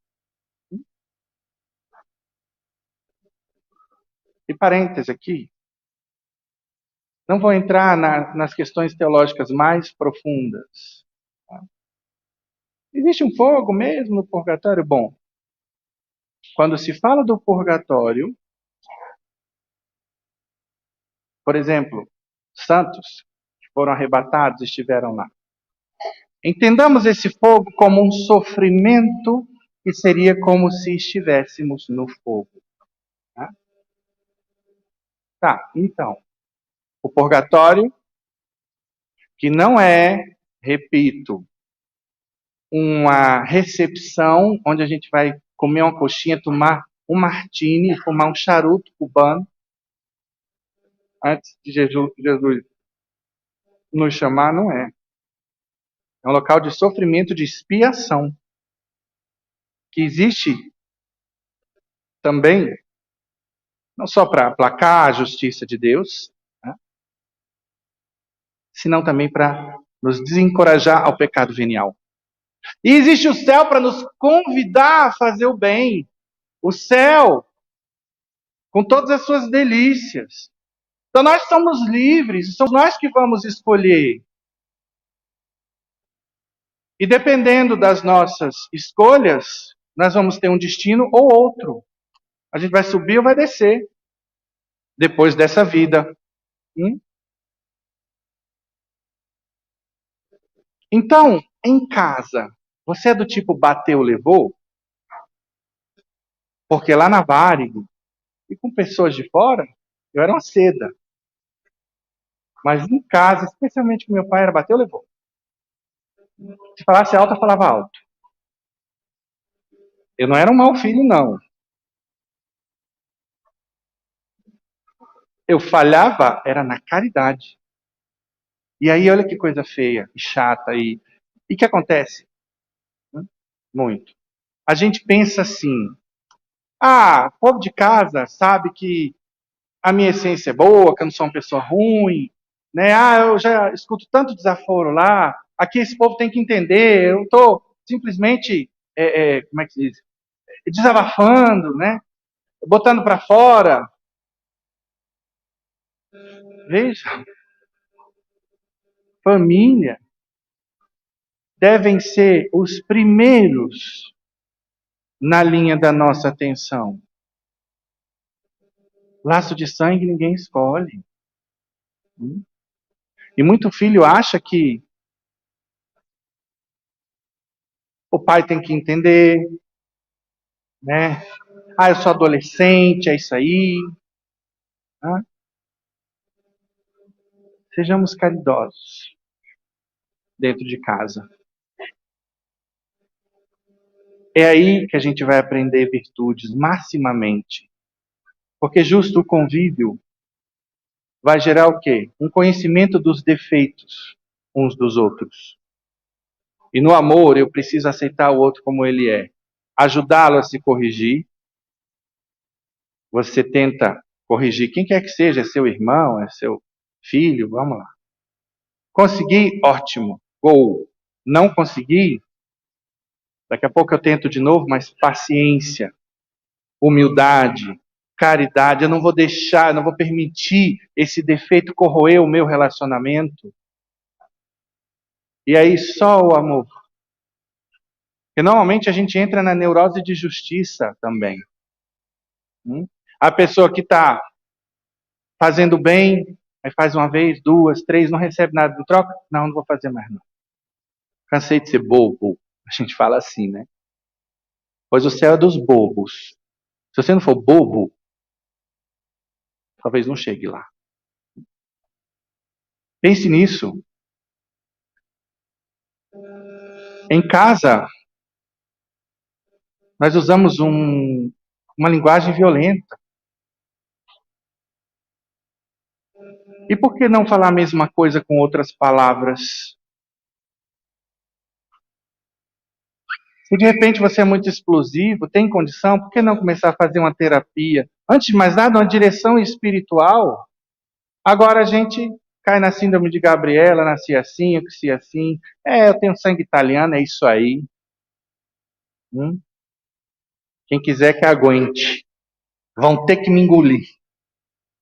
E parênteses aqui, não vou entrar nas questões teológicas mais profundas. Tá? Existe um fogo mesmo no purgatório? Bom, quando se fala do purgatório, por exemplo, santos que foram arrebatados estiveram lá. Entendamos esse fogo como um sofrimento que seria como se estivéssemos no fogo. Tá? Tá, então, o purgatório, que não é, repito, uma recepção onde a gente vai comer uma coxinha, tomar um martini, fumar um charuto cubano, antes de Jesus nos chamar, não é. É um local de sofrimento, de expiação, que existe também, não só para aplacar a justiça de Deus, né, senão também para nos desencorajar ao pecado venial. E existe o céu para nos convidar a fazer o bem. O céu, com todas as suas delícias. Então nós somos livres, somos nós que vamos escolher. E dependendo das nossas escolhas, nós vamos ter um destino ou outro. A gente vai subir ou vai descer depois dessa vida. Então, em casa, você é do tipo bateu, levou? Porque lá na Varig, e com pessoas de fora, eu era uma seda. Mas em casa, especialmente com meu pai, era bateu, levou. Se falasse alto, eu falava alto. Eu não era um mau filho, não. Eu falhava, era na caridade. E aí, olha que coisa feia e chata. E o que acontece? Muito. A gente pensa assim, o povo de casa sabe que a minha essência é boa, que eu não sou uma pessoa ruim, né? Eu já escuto tanto desaforo lá, aqui esse povo tem que entender, eu estou simplesmente, como é que se diz? Desabafando, né? Botando para fora. Veja, família devem ser os primeiros na linha da nossa atenção. Laço de sangue ninguém escolhe. E muito filho acha que o pai tem que entender, né? Eu sou adolescente, é isso aí. Né? Sejamos caridosos dentro de casa. É aí que a gente vai aprender virtudes maximamente. Porque justo o convívio vai gerar o quê? Um conhecimento dos defeitos uns dos outros. E no amor eu preciso aceitar o outro como ele é. Ajudá-lo a se corrigir. Você tenta corrigir quem quer que seja, é seu irmão, é seu filho, vamos lá. Conseguir, ótimo, gol. Não conseguir, daqui a pouco eu tento de novo, mas paciência, humildade, caridade. Eu não vou deixar, eu não vou permitir esse defeito corroer o meu relacionamento. E aí só o amor. Porque normalmente a gente entra na neurose de justiça também. A pessoa que está fazendo bem, aí faz uma vez, duas, três, não recebe nada de troca? Não, não vou fazer mais não. Cansei de ser bobo. A gente fala assim, né? Pois o céu é dos bobos. Se você não for bobo, talvez não chegue lá. Pense nisso. Em casa, nós usamos uma linguagem violenta. E por que não falar a mesma coisa com outras palavras? Se de repente você é muito explosivo, tem condição, por que não começar a fazer uma terapia? Antes de mais nada, uma direção espiritual. Agora a gente cai na síndrome de Gabriela, nasci assim, eu cresci assim. Eu tenho sangue italiano, é isso aí. Quem quiser que aguente. Vão ter que me engolir.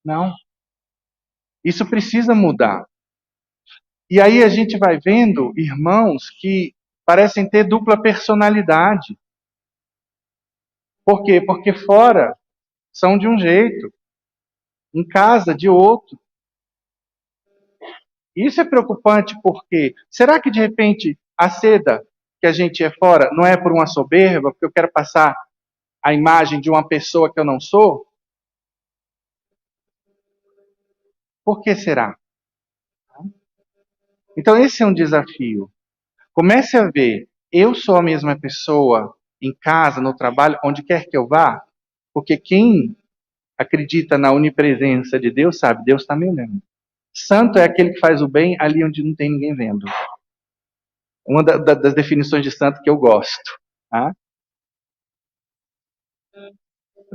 Não. Isso precisa mudar. E aí a gente vai vendo irmãos que parecem ter dupla personalidade. Por quê? Porque fora são de um jeito, em casa de outro. Isso é preocupante porque será que de repente a seda que a gente é fora não é por uma soberba, porque eu quero passar a imagem de uma pessoa que eu não sou? Por que será? Então esse é um desafio. Comece a ver, eu sou a mesma pessoa em casa, no trabalho, onde quer que eu vá, porque quem acredita na onipresença de Deus sabe, Deus está me olhando. Santo é aquele que faz o bem ali onde não tem ninguém vendo. Uma das definições de santo que eu gosto. Tá?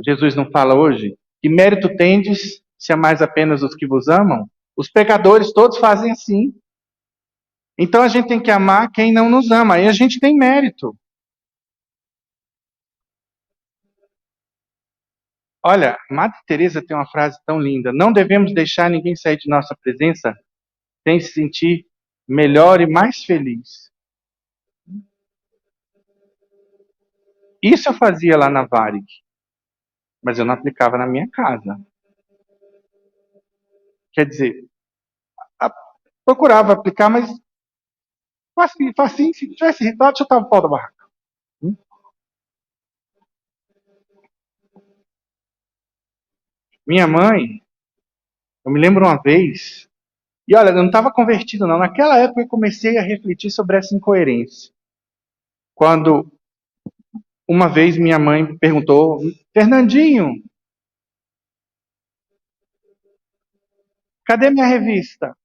Jesus não fala hoje? Que mérito tendes se amais apenas os que vos amam? Os pecadores todos fazem assim. Então a gente tem que amar quem não nos ama. Aí a gente tem mérito. Olha, Madre Teresa tem uma frase tão linda: não devemos deixar ninguém sair de nossa presença sem se sentir melhor e mais feliz. Isso eu fazia lá na Varig, mas eu não aplicava na minha casa. Quer dizer, procurava aplicar, mas facinho, se tivesse irritado, eu estava o pau da barraca. Minha mãe, eu me lembro uma vez, e olha, eu não estava convertido não, naquela época eu comecei a refletir sobre essa incoerência. Quando uma vez minha mãe perguntou: Fernandinho, cadê minha revista?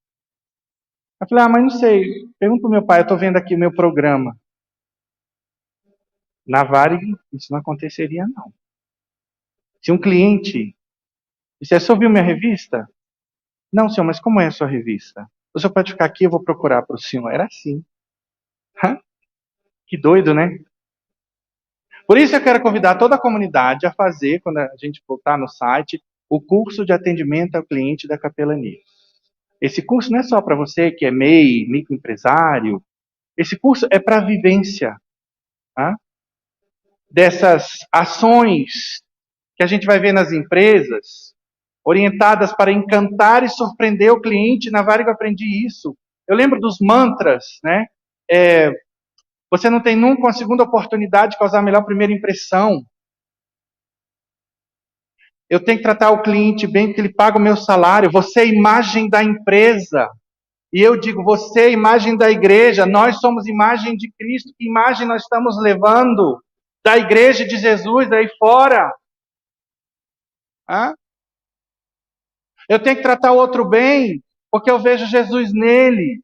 Eu falei: mãe, não sei, pergunta pro meu pai, eu estou vendo aqui o meu programa. Na Varig, isso não aconteceria não. Se um cliente dissesse: você ouviu minha revista? Não, senhor, mas como é a sua revista? O senhor pode ficar aqui, eu vou procurar para o senhor. Era assim. Hã? Que doido, né? Por isso eu quero convidar toda a comunidade a fazer, quando a gente voltar no site, o curso de atendimento ao cliente da capelania. Esse curso não é só para você que é MEI, microempresário. Esse curso é para a vivência, tá? Dessas ações que a gente vai ver nas empresas, orientadas para encantar e surpreender o cliente. Na Varig eu aprendi isso. Eu lembro dos mantras, né? Você não tem nunca uma segunda oportunidade de causar a melhor primeira impressão. Eu tenho que tratar o cliente bem porque ele paga o meu salário. Você é a imagem da empresa. E eu digo, você é a imagem da igreja. Nós somos imagem de Cristo. Que imagem nós estamos levando da igreja de Jesus aí fora? Hã? Eu tenho que tratar o outro bem porque eu vejo Jesus nele.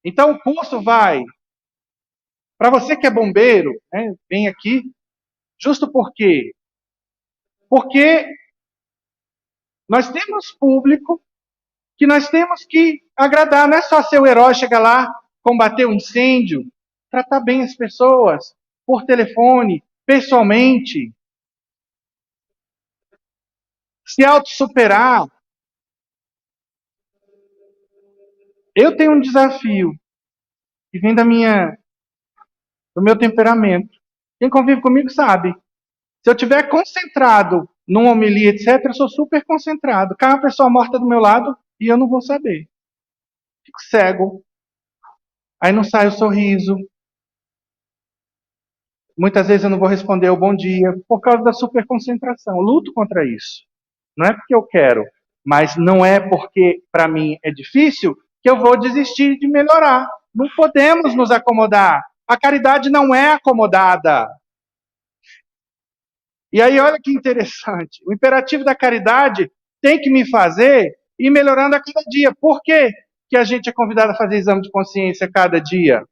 Então o curso vai para você que é bombeiro, né, vem aqui, justo por quê? Porque nós temos público que nós temos que agradar. Não é só ser o herói, chegar lá, combater o incêndio, tratar bem as pessoas, por telefone, pessoalmente, se autossuperar. Eu tenho um desafio que vem do meu temperamento. Quem convive comigo sabe. Se eu estiver concentrado numa homilia, etc., eu sou super concentrado. Cai uma pessoa morta do meu lado e eu não vou saber. Fico cego. Aí não sai o sorriso. Muitas vezes eu não vou responder o bom dia por causa da superconcentração. Luto contra isso. Não é porque eu quero, mas não é porque para mim é difícil que eu vou desistir de melhorar. Não podemos nos acomodar. A caridade não é acomodada. E aí olha que interessante. O imperativo da caridade tem que me fazer ir melhorando a cada dia. Por quê que a gente é convidado a fazer exame de consciência a cada dia?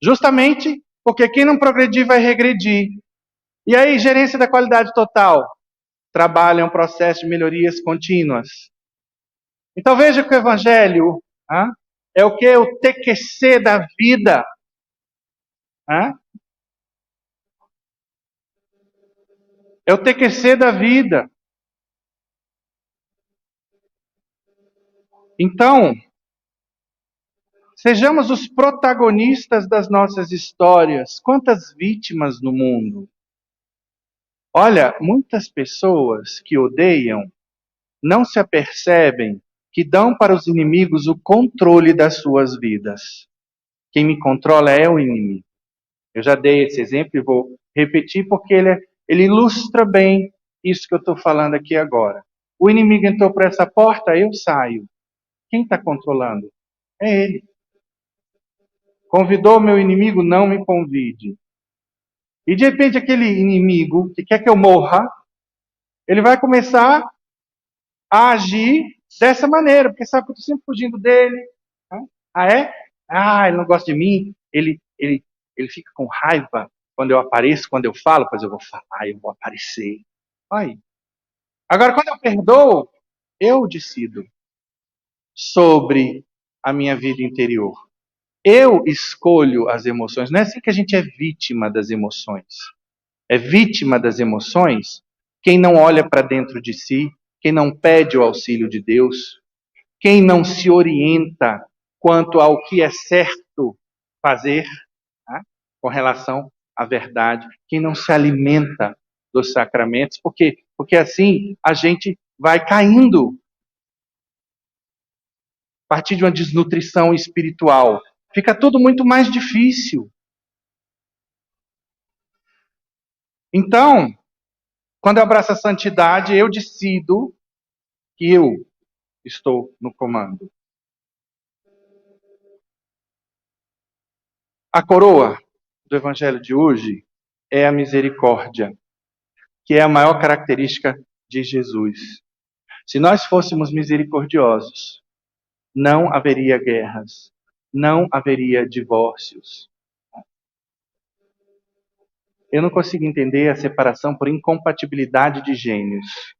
Justamente porque quem não progredir vai regredir. E aí, gerência da qualidade total. Trabalho é um processo de melhorias contínuas. Então veja que o Evangelho é o que? O TQC da vida. É o TQC da vida. Então, sejamos os protagonistas das nossas histórias. Quantas vítimas no mundo? Olha, muitas pessoas que odeiam não se apercebem que dão para os inimigos o controle das suas vidas. Quem me controla é o inimigo. Eu já dei esse exemplo e vou repetir porque ele ilustra bem isso que eu estou falando aqui agora. O inimigo entrou por essa porta, eu saio. Quem está controlando? É ele. Convidou meu inimigo, não me convide. E de repente aquele inimigo que quer que eu morra, ele vai começar a agir dessa maneira, porque sabe que eu estou sempre fugindo dele. Ah, é? Ah, ele não gosta de mim, ele fica com raiva quando eu apareço, quando eu falo, pois eu vou falar, eu vou aparecer. Aí. Agora, quando eu perdoo, eu decido sobre a minha vida interior. Eu escolho as emoções. Não é assim que a gente é vítima das emoções. É vítima das emoções quem não olha para dentro de si, quem não pede o auxílio de Deus, quem não se orienta quanto ao que é certo fazer, tá? Com relação à verdade, quem não se alimenta dos sacramentos, porque assim a gente vai caindo a partir de uma desnutrição espiritual. Fica tudo muito mais difícil. Então, quando eu abraço a santidade, eu decido que eu estou no comando. A coroa do evangelho de hoje é a misericórdia, que é a maior característica de Jesus. Se nós fôssemos misericordiosos, não haveria guerras, não haveria divórcios. Eu não consigo entender a separação por incompatibilidade de gênios.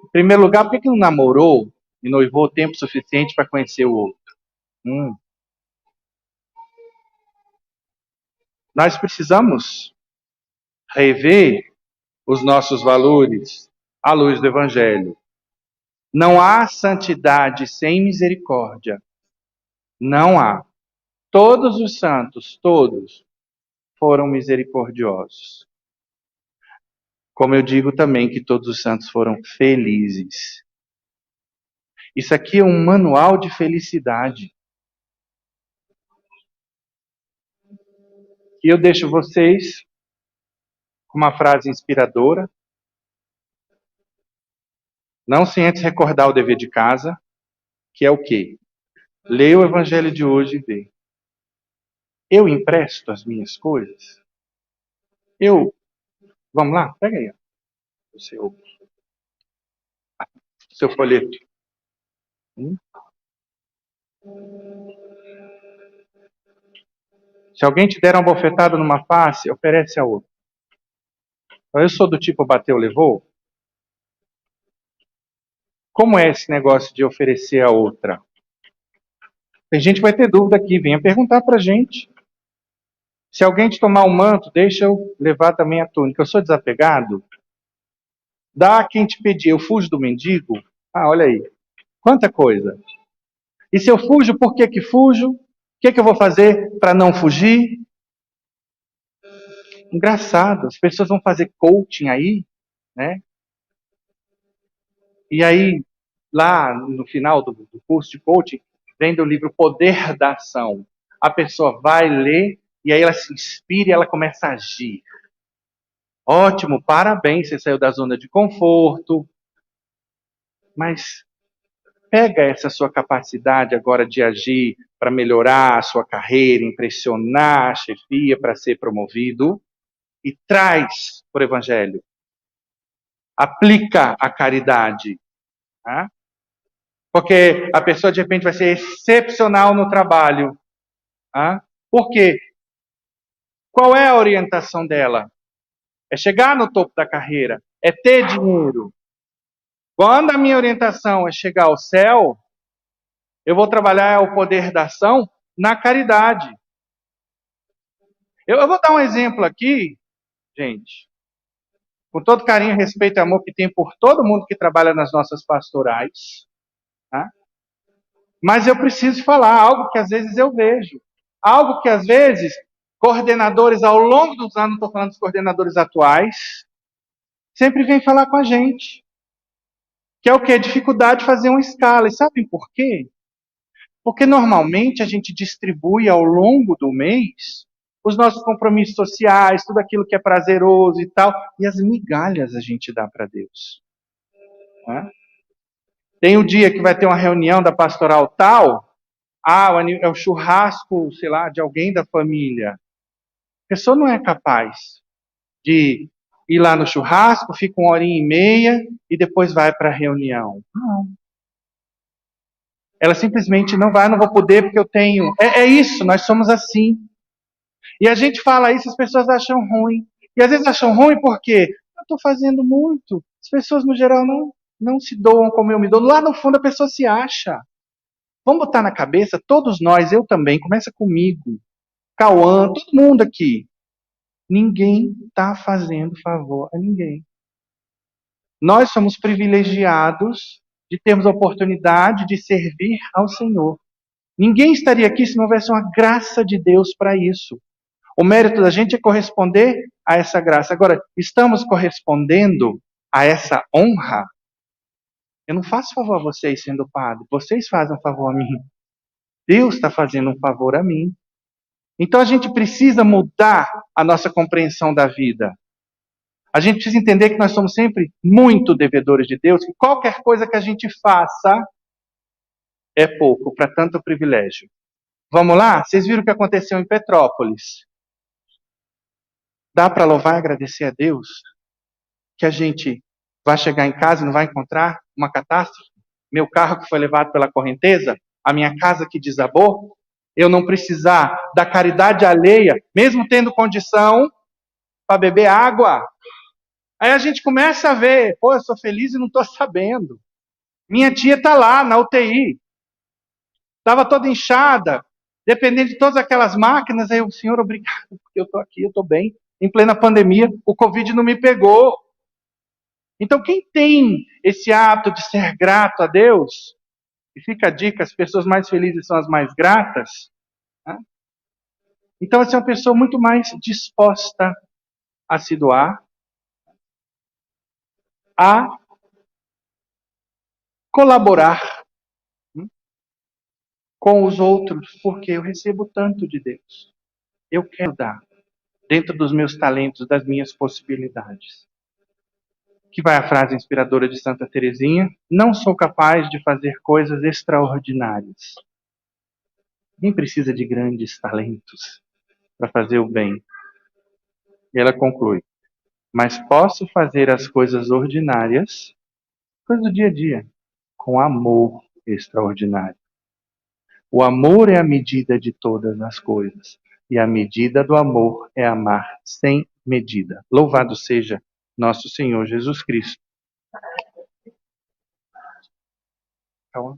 Em primeiro lugar, por que não namorou e noivou tempo suficiente para conhecer o outro? Nós precisamos rever os nossos valores à luz do Evangelho. Não há santidade sem misericórdia. Não há. Todos os santos, todos, foram misericordiosos. Como eu digo também que todos os santos foram felizes. Isso aqui é um manual de felicidade. E eu deixo vocês com uma frase inspiradora. Não sem antes recordar o dever de casa, que é o quê? Leia o Evangelho de hoje e vê. Eu empresto as minhas coisas? Vamos lá, pega aí o seu folheto. Se alguém te der uma bofetada numa face, oferece a outra. Eu sou do tipo bateu, levou? Como é esse negócio de oferecer a outra? Tem gente que vai ter dúvida aqui, venha perguntar pra gente. Se alguém te tomar o manto, deixa eu levar também a túnica. Eu sou desapegado? Dá a quem te pedir, eu fujo do mendigo? Ah, olha aí. Quanta coisa. E se eu fujo, por que fujo? O que eu vou fazer para não fugir? Engraçado, as pessoas vão fazer coaching aí, né? E aí, lá no final do curso de coaching, vem do livro Poder da Ação. A pessoa vai ler e aí ela se inspira e ela começa a agir. Ótimo, parabéns, você saiu da zona de conforto. Mas pega essa sua capacidade agora de agir para melhorar a sua carreira, impressionar a chefia para ser promovido e traz para o Evangelho. Aplica a caridade. Tá? Porque a pessoa de repente vai ser excepcional no trabalho. Tá? Por quê? Qual é a orientação dela? É chegar no topo da carreira, é ter dinheiro. Quando a minha orientação é chegar ao céu, eu vou trabalhar o poder da ação na caridade. Eu vou dar um exemplo aqui, gente, com todo carinho, respeito e amor que tem por todo mundo que trabalha nas nossas pastorais. Tá? Mas eu preciso falar algo que às vezes eu vejo. Algo que às vezes coordenadores ao longo dos anos, não estou falando dos coordenadores atuais, sempre vêm falar com a gente. Que é o quê? Dificuldade de fazer uma escala. E sabem por quê? Porque normalmente a gente distribui ao longo do mês os nossos compromissos sociais, tudo aquilo que é prazeroso e tal, e as migalhas a gente dá para Deus. Né? Tem o dia que vai ter uma reunião da pastoral tal, é o churrasco, sei lá, de alguém da família. A pessoa não é capaz de ir lá no churrasco, fica 1h30 e depois vai para a reunião. Não. Ela simplesmente não vai, não vou poder porque eu tenho. É isso, nós somos assim. E a gente fala isso, as pessoas acham ruim. E às vezes acham ruim porque eu estou fazendo muito. As pessoas, no geral, não se doam como eu me dou. Lá no fundo, a pessoa se acha. Vamos botar na cabeça, todos nós, eu também, começa comigo, Cauã, todo mundo aqui. Ninguém está fazendo favor a ninguém. Nós somos privilegiados de termos a oportunidade de servir ao Senhor. Ninguém estaria aqui se não houvesse uma graça de Deus para isso. O mérito da gente é corresponder a essa graça. Agora, estamos correspondendo a essa honra? Eu não faço favor a vocês sendo padre. Vocês fazem um favor a mim. Deus está fazendo um favor a mim. Então a gente precisa mudar a nossa compreensão da vida. A gente precisa entender que nós somos sempre muito devedores de Deus, que qualquer coisa que a gente faça é pouco para tanto privilégio. Vamos lá? Vocês viram o que aconteceu em Petrópolis? Dá para louvar e agradecer a Deus que a gente vai chegar em casa e não vai encontrar uma catástrofe? Meu carro que foi levado pela correnteza? A minha casa que desabou? Eu não precisar da caridade alheia, mesmo tendo condição para beber água? Aí a gente começa a ver, pô, eu sou feliz e não estou sabendo. Minha tia está lá na UTI, estava toda inchada, dependendo de todas aquelas máquinas. Aí o Senhor, obrigado, porque eu estou aqui, eu estou bem. Em plena pandemia, o Covid não me pegou. Então, quem tem esse hábito de ser grato a Deus, e fica a dica, as pessoas mais felizes são as mais gratas, né? Então, essa é uma pessoa muito mais disposta a se doar, a colaborar com os outros, porque eu recebo tanto de Deus. Eu quero dar, dentro dos meus talentos, das minhas possibilidades. Que vai a frase inspiradora de Santa Teresinha: não sou capaz de fazer coisas extraordinárias. Ninguém precisa de grandes talentos para fazer o bem. E ela conclui: mas posso fazer as coisas ordinárias, coisas do dia a dia, com amor extraordinário. O amor é a medida de todas as coisas, e a medida do amor é amar sem medida. Louvado seja nosso Senhor Jesus Cristo. Calma.